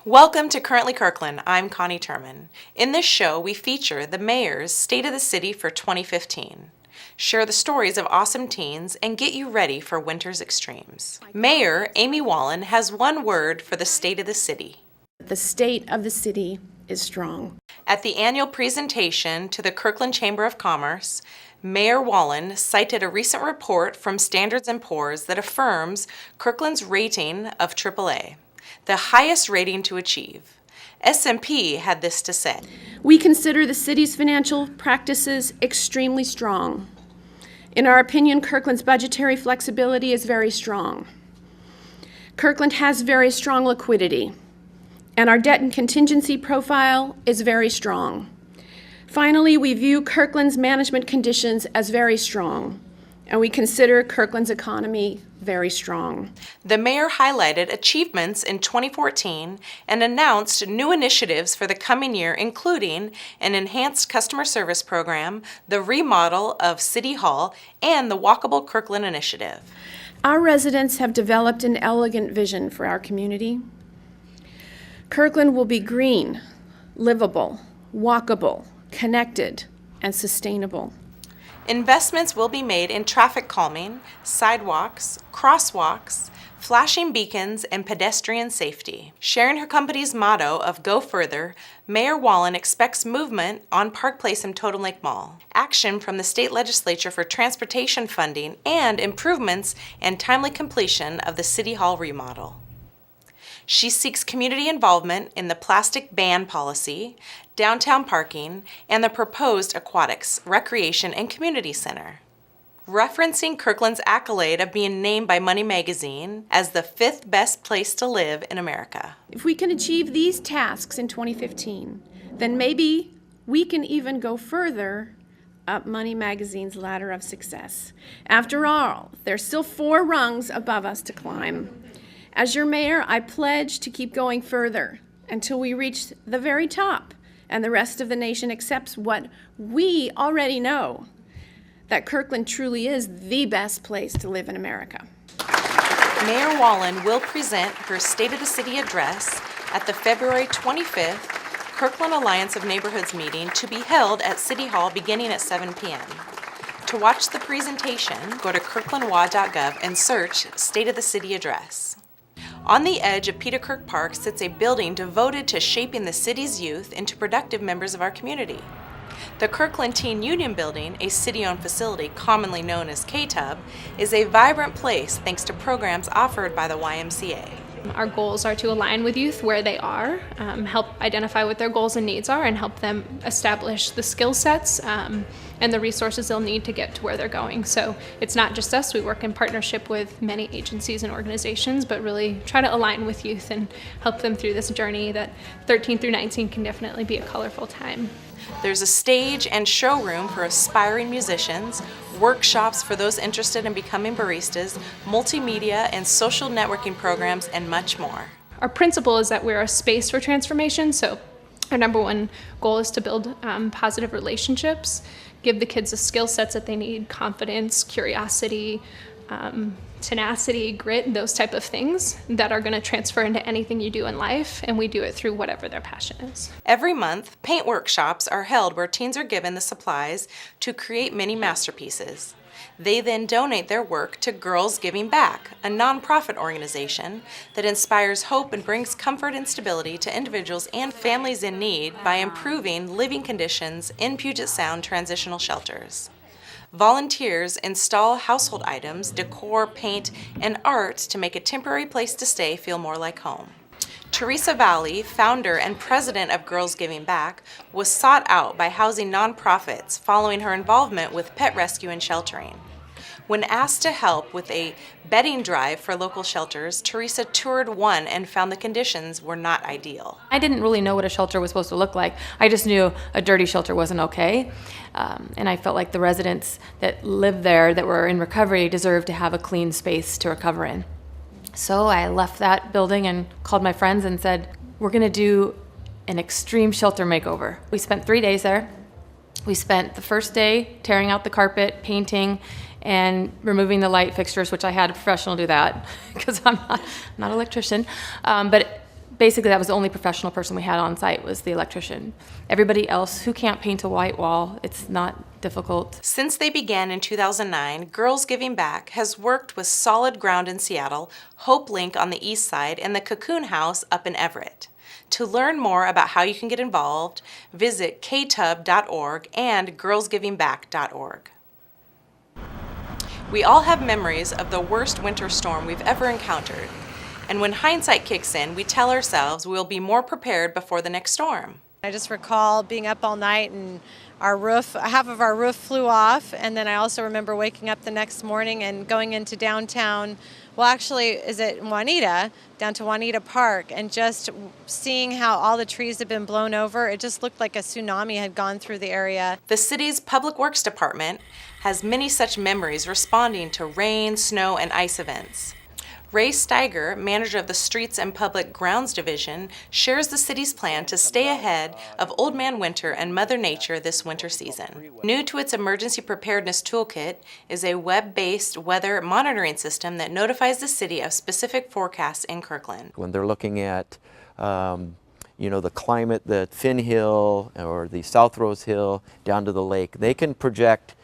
Welcome to Currently Kirkland. I'm Connie Turman. In this show, we feature the Mayor's State of the City for 2015. Share the stories of awesome teens and get you ready for winter's extremes. Mayor Amy Walen has one word for the state of the city. The state of the city is strong. At the annual presentation to the Kirkland Chamber of Commerce, Mayor Walen cited a recent report from Standards & Poor's that affirms Kirkland's rating of AAA, the highest rating to achieve. S&P had this to say. We consider the city's financial practices extremely strong. In our opinion, Kirkland's budgetary flexibility is very strong. Kirkland has very strong liquidity, and our debt and contingency profile is very strong. Finally, we view Kirkland's management conditions as very strong, and we consider Kirkland's economy very strong. The mayor highlighted achievements in 2014 and announced new initiatives for the coming year, including an enhanced customer service program, the remodel of City Hall, and the Walkable Kirkland initiative. Our residents have developed an elegant vision for our community. Kirkland will be green, livable, walkable, connected, and sustainable. Investments will be made in traffic calming, sidewalks, crosswalks, flashing beacons, and pedestrian safety. Sharing her company's motto of Go Further, Mayor Walen expects movement on Park Place and Totem Lake Mall, action from the state legislature for transportation funding, and improvements and timely completion of the City Hall remodel. She seeks community involvement in the plastic ban policy, downtown parking, and the proposed aquatics, recreation, and community center. Referencing Kirkland's accolade of being named by Money Magazine as the 5th best place to live in America. If we can achieve these tasks in 2015, then maybe we can even go further up Money Magazine's ladder of success. After all, there's still 4 rungs above us to climb. As your mayor, I pledge to keep going further until we reach the very top and the rest of the nation accepts what we already know, that Kirkland truly is the best place to live in America. Mayor Walen will present her State of the City address at the February 25th Kirkland Alliance of Neighborhoods meeting to be held at City Hall beginning at 7 p.m. To watch the presentation, go to kirklandwa.gov and search State of the City address. On the edge of Peter Kirk Park sits a building devoted to shaping the city's youth into productive members of our community. The Kirkland Teen Union Building, a city-owned facility commonly known as K-Tub, is a vibrant place thanks to programs offered by the YMCA. Our goals are to align with youth where they are, help identify what their goals and needs are, and help them establish the skill sets and the resources they'll need to get to where they're going. So it's not just us, we work in partnership with many agencies and organizations, but really try to align with youth and help them through this journey that 13 through 19 can definitely be a colorful time. There's a stage and showroom for aspiring musicians, workshops for those interested in becoming baristas, multimedia and social networking programs, and much more. Our principle is that we're a space for transformation, so our number one goal is to build positive relationships, give the kids the skill sets that they need, confidence, curiosity, tenacity, grit, those type of things that are going to transfer into anything you do in life, and we do it through whatever their passion is. Every month, paint workshops are held where teens are given the supplies to create mini masterpieces. They then donate their work to Girls Giving Back, a nonprofit organization that inspires hope and brings comfort and stability to individuals and families in need by improving living conditions in Puget Sound transitional shelters. Volunteers install household items, decor, paint, and art to make a temporary place to stay feel more like home. Teresa Valley, founder and president of Girls Giving Back, was sought out by housing nonprofits following her involvement with pet rescue and sheltering. When asked to help with a bedding drive for local shelters, Teresa toured one and found the conditions were not ideal. I didn't really know what a shelter was supposed to look like. I just knew a dirty shelter wasn't okay. And I felt like the residents that lived there that were in recovery deserved to have a clean space to recover in. So I left that building and called my friends and said, we're gonna do an extreme shelter makeover. We spent 3 days there. We spent the first day tearing out the carpet, painting, and removing the light fixtures, which I had a professional do that because I'm not an electrician. But basically that was the only professional person we had on site was the electrician. Everybody else who can't paint a white wall, it's not difficult. Since they began in 2009, Girls Giving Back has worked with Solid Ground in Seattle, Hope Link on the east side, and the Cocoon House up in Everett. To learn more about how you can get involved, visit ktob.org and girlsgivingback.org. We all have memories of the worst winter storm we've ever encountered. And when hindsight kicks in, we tell ourselves we'll be more prepared before the next storm. I just recall being up all night and half of our roof flew off, and then I also remember waking up the next morning and going into downtown, well actually is it Juanita, down to Juanita Park, and just seeing how all the trees had been blown over. It just looked like a tsunami had gone through the area. The city's Public Works Department has many such memories responding to rain, snow, and ice events. Ray Steiger, manager of the Streets and Public Grounds Division, shares the city's plan to stay ahead of Old Man Winter and Mother Nature this winter season. New to its Emergency Preparedness Toolkit is a web-based weather monitoring system that notifies the city of specific forecasts in Kirkland. When they're looking at the climate, the Finn Hill or the South Rose Hill down to the lake, they can project,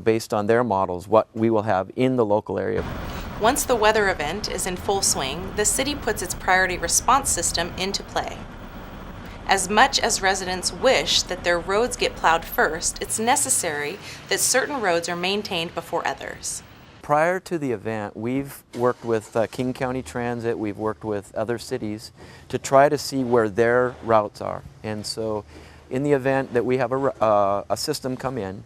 based on their models, what we will have in the local area. Once the weather event is in full swing, the city puts its priority response system into play. As much as residents wish that their roads get plowed first, it's necessary that certain roads are maintained before others. Prior to the event, we've worked with King County Transit, we've worked with other cities to try to see where their routes are. And so in the event that we have a system come in,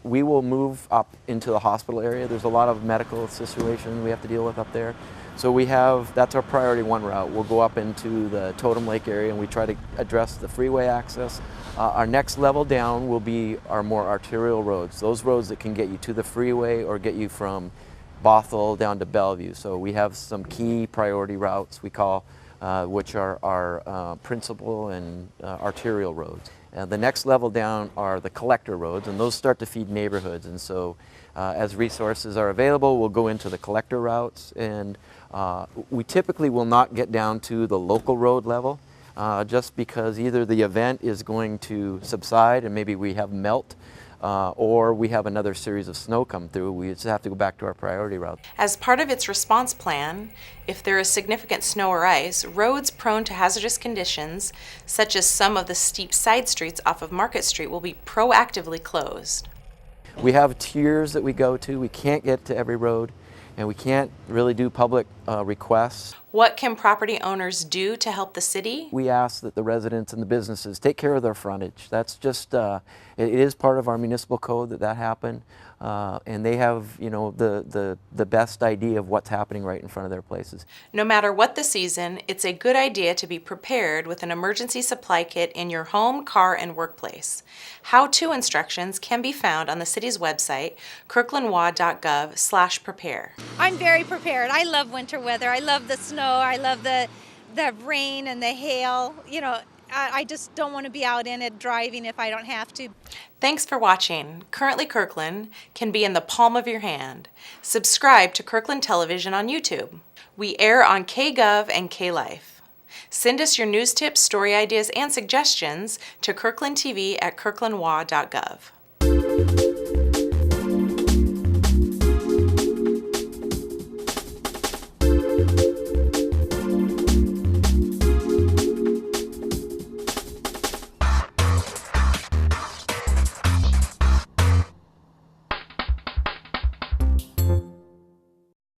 we will move up into the hospital area. There's a lot of medical situations we have to deal with up there. So that's our priority one route. We'll go up into the Totem Lake area and we try to address the freeway access. Our next level down will be our more arterial roads, those roads that can get you to the freeway or get you from Bothell down to Bellevue. So we have some key priority routes we call, which are our principal and arterial roads. The next level down are the collector roads, and those start to feed neighborhoods. And so as resources are available, we'll go into the collector routes, and we typically will not get down to the local road level just because either the event is going to subside and maybe we have melt, or we have another series of snow come through. We just have to go back to our priority route. As part of its response plan, if there is significant snow or ice, roads prone to hazardous conditions, such as some of the steep side streets off of Market Street, will be proactively closed. We have tiers that we go to. We can't get to every road, and we can't really do public requests. What can property owners do to help the city? We ask that the residents and the businesses take care of their frontage. That's just, it is part of our municipal code that happen, and they have, the best idea of what's happening right in front of their places. No matter what the season, it's a good idea to be prepared with an emergency supply kit in your home, car, and workplace. How-to instructions can be found on the city's website, kirklandwa.gov/prepare. I'm very prepared. I love winter weather. I love the snow. I love the rain and the hail. I just don't want to be out in it driving if I don't have to. Thanks for watching. Currently Kirkland can be in the palm of your hand. Subscribe to Kirkland Television on YouTube. We air on KGov and KLife. Send us your news tips, story ideas, and suggestions to kirklandtv@kirklandwa.gov.